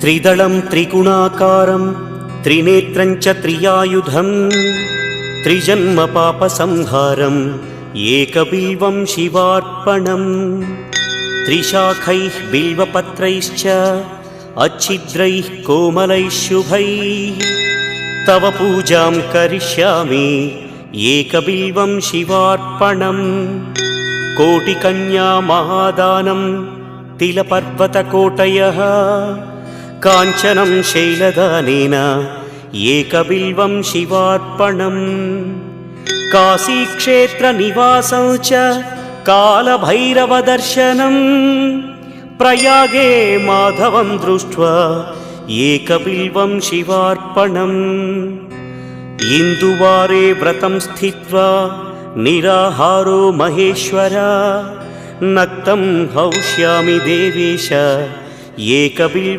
त्रिदलं त्रिगुणाकारं त्रिनेत्रं च त्रियायुधं त्रिजन्म पापसंहारम् एकबिल्वं शिवार्पणम् त्रिशाखैः बिल्वपत्रैश्च अच्छिद्रैः कोमलैः शुभैः तव पूजां करिष्यामि एकबिल्वं शिवार्पणम् कोटिकन्या महादानं तिलपर्वतकोटयः काञ्चनं शैलदानेन एकबिल्वं शिवार्पणम् काशीक्षेत्रनिवासं च कालभैरवदर्शनं प्रयागे माधवं दृष्ट्वा एकबिल्वं शिवार्पणम् इन्दुवारे व्रतं स्थित्वा निराहारो महेश्वर नक्तं हौष्यामि देवेश एकबिल्वं